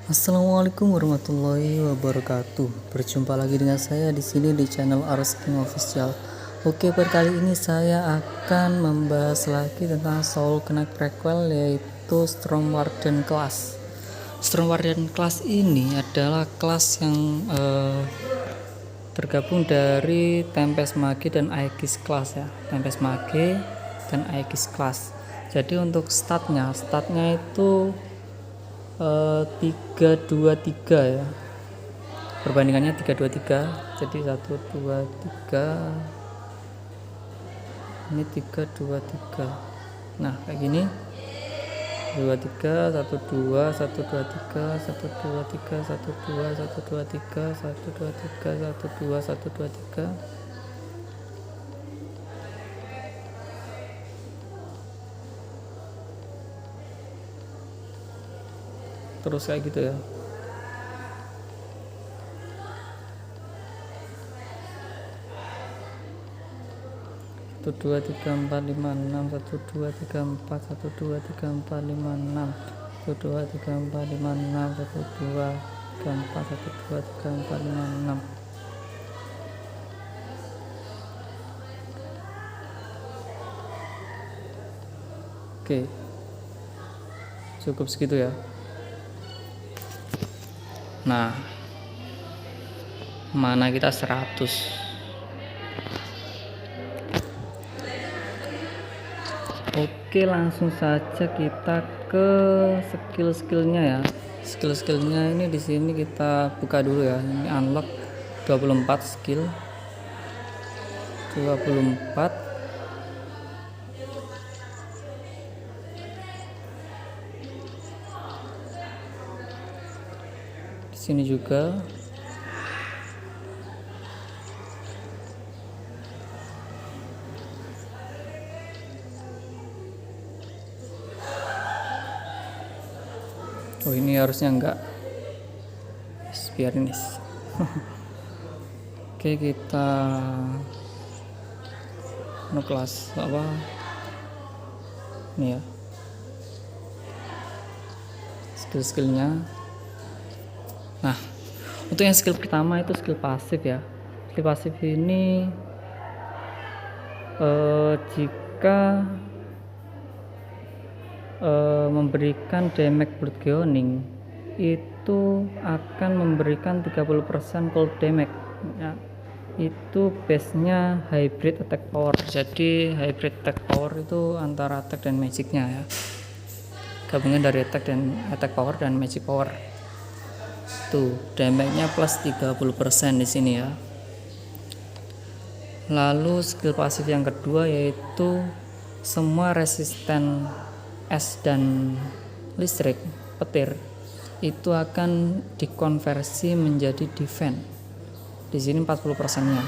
Assalamualaikum warahmatullahi wabarakatuh. Berjumpa lagi dengan saya di sini di channel Ars King Official. Oke, per kali ini saya akan membahas lagi tentang Soul Knight prequel, yaitu Storm Warden Class. Storm Warden Class ini adalah kelas yang tergabung dari Tempest Mage dan Aegis Class ya. Tempest Mage dan Aegis Class. Jadi untuk statnya itu 3-2-3 ya, perbandingannya 3-2-3. Jadi 1-2-3, ini 3-2-3. Nah kayak gini, 2-3, 1-2, 1-2-3, 1-2-3, 1-2, 1-2-3, 1-2-3, 1-2, 1-2-3. Terus kayak gitu ya. Satu dua tiga empat lima enam, 1-2-3-4, 1-2-3-4-5-6, 1-2-3-4-5-6, 1-2-3-4, 1-2-3-4-5-6. Oke, cukup segitu ya. Nah, mana kita 100. Oke, langsung saja kita ke skill-skillnya ya. Skill-skillnya ini di sini kita buka dulu ya. Ini unlock 24 skill. 24. Di sini juga. Oh, ini harusnya enggak. Biarin nih. Oke, kita kelas apa? Ini ya. Skill-skillnya. Nah, untuk yang skill pertama itu skill pasif ya. Skill pasif ini jika memberikan damage blood gaining itu akan memberikan 30% cold damage ya. Itu base nya hybrid attack power. Jadi hybrid attack power itu antara attack dan magicnya ya, gabungan dari attack power dan magic power. Tuh, damage-nya plus 30% di sini ya. Lalu skill pasif yang kedua yaitu semua resisten es dan listrik, petir, itu akan dikonversi menjadi defense. Di sini 40%-nya.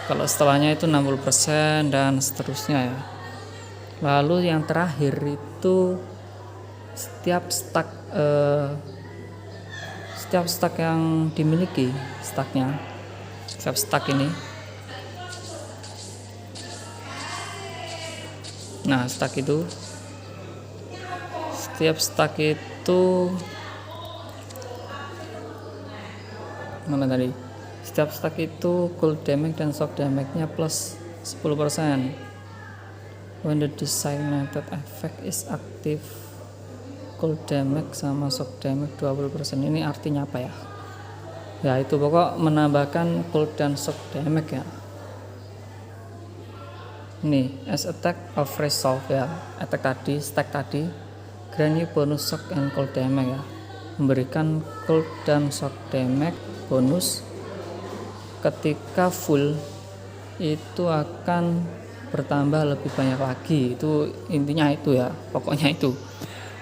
Kalau setelahnya itu 60% dan seterusnya ya. Lalu yang terakhir itu setiap stack yang dimiliki, setiap stack ini. Nah, setiap stack itu mana tadi? Setiap stack itu cold damage dan shock damage-nya plus 10%. When the designated effect is active, cold damage sama shock damage 20%. Ini artinya apa ya? Ya itu pokok menambahkan cold dan shock damage ya. Ini as attack of resolve ya, stack tadi grant you bonus shock and cold damage ya, memberikan cold dan shock damage bonus ketika full, itu akan bertambah lebih banyak lagi. Itu intinya itu ya, pokoknya itu.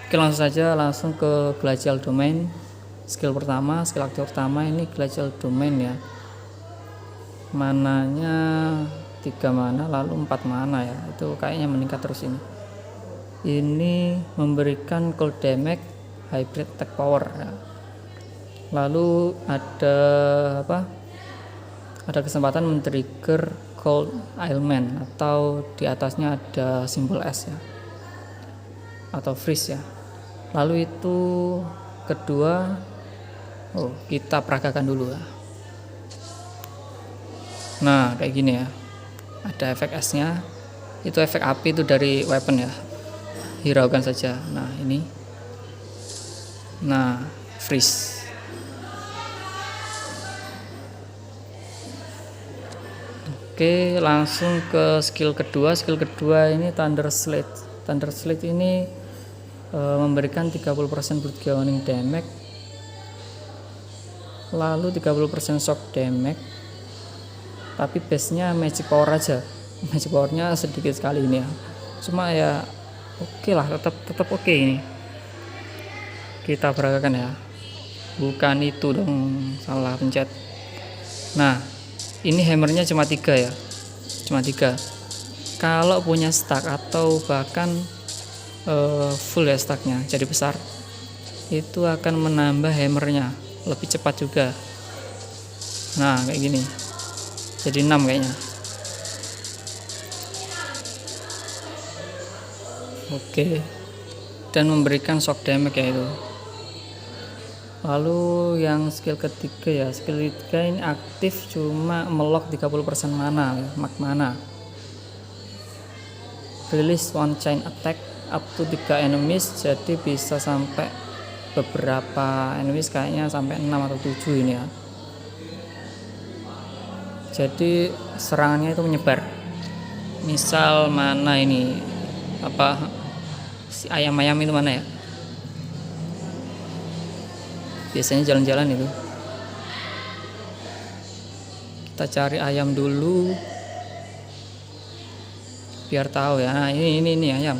Oke, langsung ke glacial domain. Skill aktif pertama ini glacial domain ya, mananya 3 mana lalu 4 mana ya, itu kayaknya meningkat terus ini memberikan cold damage hybrid attack power ya. Lalu ada kesempatan men-trigger cold ailment, atau di atasnya ada simbol S ya, atau freeze ya. Lalu itu kedua, kita peragakan dulu ya. Nah kayak gini ya, ada efek S nya, itu efek api itu dari weapon ya, hiraukan saja. Nah ini, nah freeze. Oke, langsung ke skill kedua. Skill kedua ini Thunder Slate. Thunder Slate ini memberikan 30% blood gaining damage, lalu 30% shock damage, tapi base nya magic power aja. Magic powernya sedikit sekali ini ya, cuma ya oke lah, tetap oke. Ini kita peragakan ya, bukan itu dong, salah pencet. Nah ini hammernya cuma 3 ya, cuma 3. Kalau punya stack atau bahkan full ya stacknya jadi besar, itu akan menambah hammernya lebih cepat juga. Nah kayak gini, jadi 6 kayaknya. Oke, dan memberikan shock damage ya itu. Lalu yang skill ketiga ya, skill ketiga ini aktif cuma melok 30% mana ya, mag mana. Release one chain attack up to 3 enemies, jadi bisa sampai beberapa enemies, kayaknya sampai 6 atau 7 ini ya. Jadi serangannya itu menyebar. Misal mana ini, apa si ayam-ayam itu mana ya, biasanya jalan-jalan itu, kita cari ayam dulu biar tahu ya. Nah ini ayam.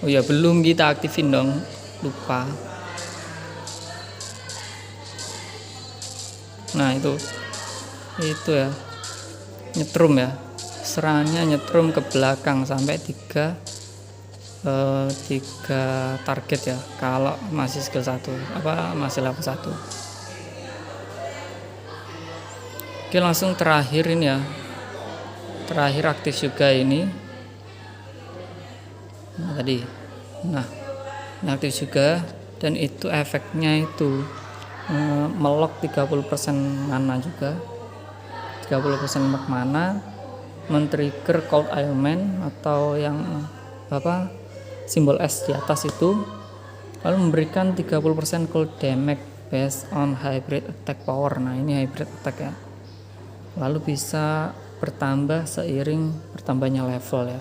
Oh ya, belum kita aktifin dong, lupa. Nah itu ya, nyetrum ya, serangannya nyetrum ke belakang sampai 3 target ya, kalau masih skill 1, masih level 1. Oke, langsung terakhir ini ya, terakhir aktif juga ini. Nah tadi, nah ini aktif juga, dan itu efeknya itu melok 30% mana juga, 30% mag mana, men-trigger cold element atau yang simbol S di atas itu, lalu memberikan 30% cold damage based on hybrid attack power. Nah ini hybrid attack ya, lalu bisa bertambah seiring bertambahnya level ya.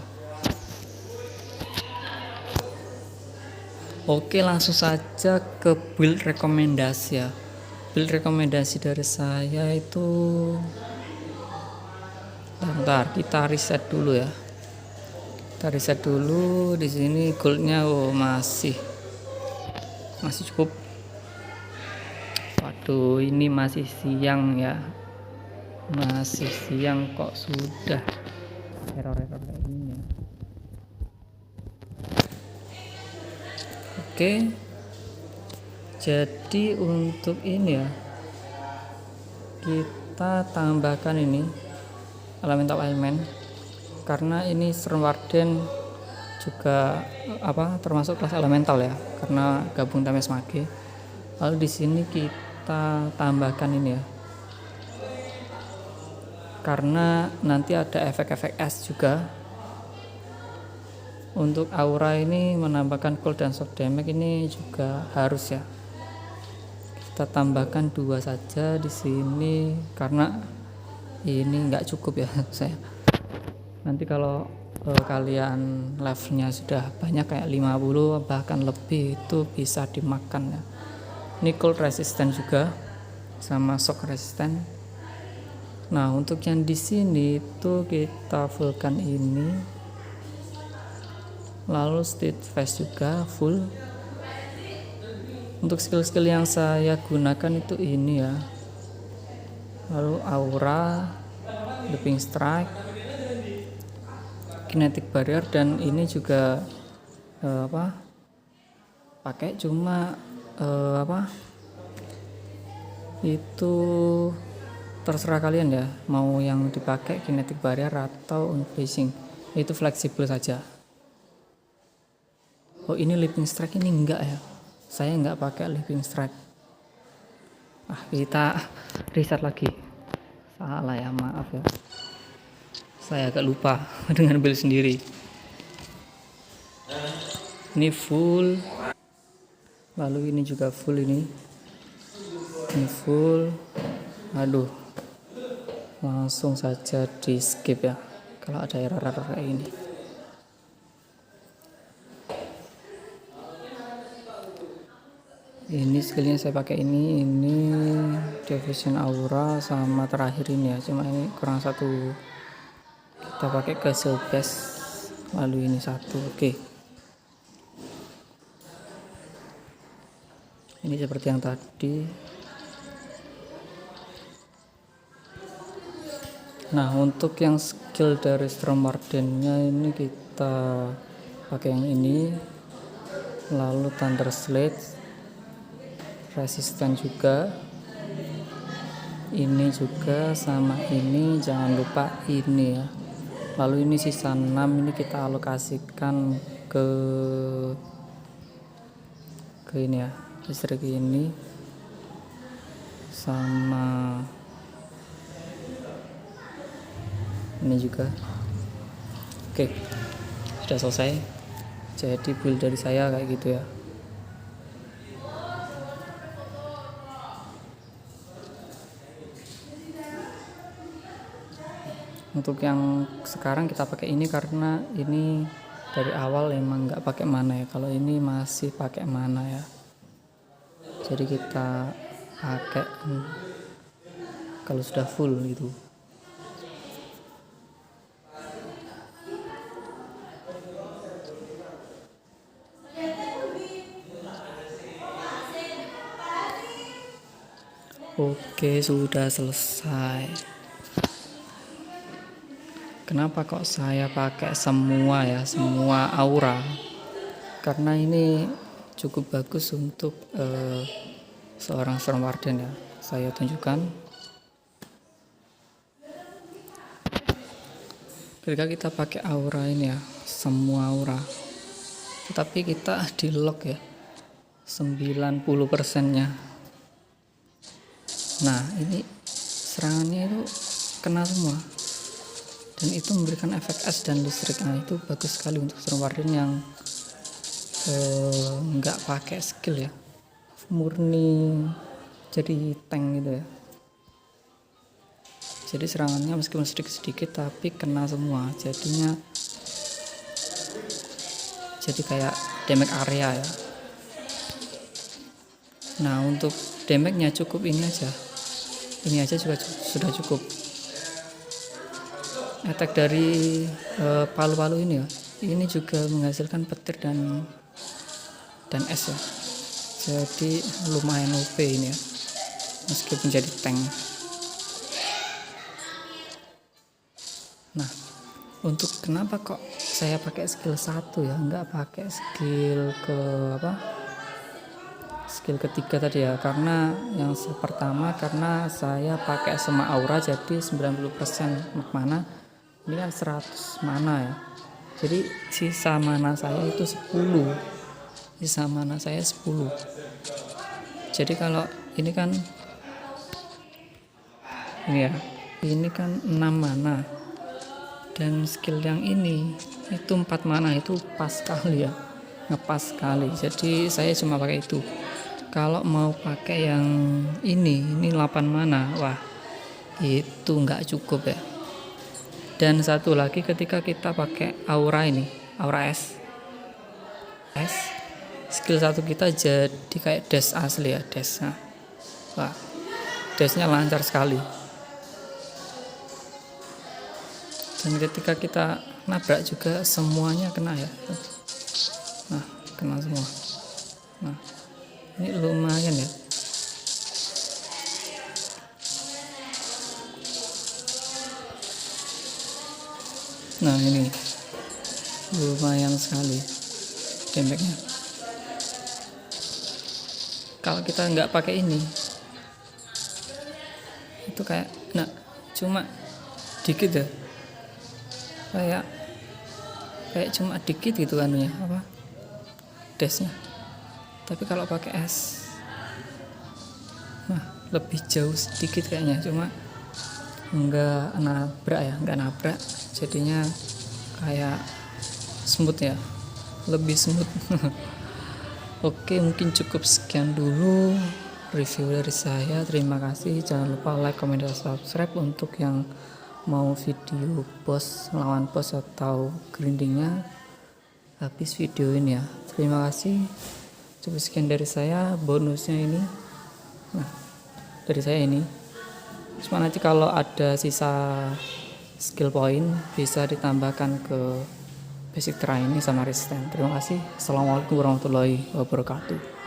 Oke, langsung saja ke build rekomendasi ya. Build rekomendasi dari saya itu, bentar kita reset dulu ya. Kita reset dulu di sini. Goldnya masih cukup. Waduh, ini masih siang ya. Masih siang kok sudah error kayak gini ya. Oke, jadi untuk ini ya, kita tambahkan ini elemental element, karena ini Storm Warden juga termasuk kelas elemental ya, karena gabung Tempest Mage. Lalu di sini kita tambahkan ini ya, karena nanti ada efek-efek es juga. Untuk aura ini menambahkan cold dan shock damage, ini juga harus ya. Kita tambahkan 2 saja di sini karena ini nggak cukup ya saya. Nanti kalau kalian levelnya sudah banyak kayak 50 bahkan lebih, itu bisa dimakan ya. Ini cold resistant juga sama shock resistant. Nah untuk yang di sini itu kita fullkan ini, lalu state phase juga full. Untuk skill-skill yang saya gunakan itu ini ya, lalu aura, leaping strike, kinetic barrier, dan ini juga pakai cuma itu terserah kalian ya, mau yang dipakai kinetic barrier atau unfreezing, itu fleksibel saja. Oh ini living strike, ini enggak ya, saya enggak pakai living strike. Kita reset lagi, salah ya, maaf ya, saya agak lupa dengan build sendiri. Ini full, lalu ini juga full, ini full. Aduh, langsung saja di skip ya kalau ada error kayak ini. Ini skillnya saya pakai ini Devotion Aura sama terakhir ini ya, cuma ini kurang satu, kita pakai ke base, lalu ini satu. Oke, ini seperti yang tadi. Nah untuk yang skill dari Storm Warden-nya ini kita pakai yang ini, lalu Thunder Slate resisten juga, ini juga sama ini, jangan lupa ini ya. Lalu ini sisa 6, ini kita alokasikan ke ini ya, listrik ini sama ini juga. Oke, sudah selesai. Jadi build dari saya kayak gitu ya. Untuk yang sekarang kita pakai ini karena ini dari awal emang nggak pakai mana ya, kalau ini masih pakai mana ya, jadi kita pakai kalau sudah full gitu. Oke, sudah selesai. Kenapa kok saya pakai semua ya, semua aura? Karena ini cukup bagus untuk seorang Storm Warden ya. Saya tunjukkan. Ketika kita pakai aura ini ya, semua aura, tetapi kita di lock ya 90%-nya. Nah ini serangannya itu kena semua, dan itu memberikan efek es dan listrik. Nah itu bagus sekali untuk Storm Warden yang nggak pakai skill ya, murni jadi tank gitu ya. Jadi serangannya meskipun sedikit-sedikit tapi kena semua, jadinya jadi kayak damage area ya. Nah untuk damage-nya cukup ini aja juga sudah cukup. Attack dari palu-palu ini ya, ini juga menghasilkan petir dan es ya, jadi lumayan OP ini ya meskipun jadi tank. Nah untuk kenapa kok saya pakai skill 1 ya, nggak pakai skill skill ketiga tadi ya, karena yang pertama karena saya pakai semua aura jadi 90% mana, ini kan 100 mana ya, jadi sisa mana saya itu 10, sisa mana saya 10. Jadi kalau ini kan ini ya, ini kan 6 mana, dan skill yang ini itu 4 mana, itu pas sekali ya, ngepas sekali. Jadi saya cuma pakai itu. Kalau mau pakai yang ini 8 mana, wah itu nggak cukup ya. Dan satu lagi, ketika kita pakai aura ini, aura es, skill 1 kita jadi kayak dash asli ya, dash. Nah, wah dashnya lancar sekali. Dan ketika kita nabrak juga semuanya kena ya. Nah kena semua. Nah ini lumayan ya. Nah ini lumayan sekali damage-nya. Kalau kita nggak pakai ini, itu kayak, nah cuma dikit ya, kayak cuma dikit gitu anunya apa dashnya. Tapi kalau pakai es lebih jauh sedikit kayaknya, cuma nggak nabrak, jadinya kayak smooth ya, lebih smooth. Oke, mungkin cukup sekian dulu review dari saya. Terima kasih, jangan lupa like, comment, dan subscribe untuk yang mau video lawan bos atau grindingnya habis video ini ya. Terima kasih, cukup sekian dari saya. Bonusnya ini dari saya ini, cuma nanti kalau ada sisa skill point bisa ditambahkan ke basic training sama resisten. Terima kasih. Assalamualaikum warahmatullahi wabarakatuh.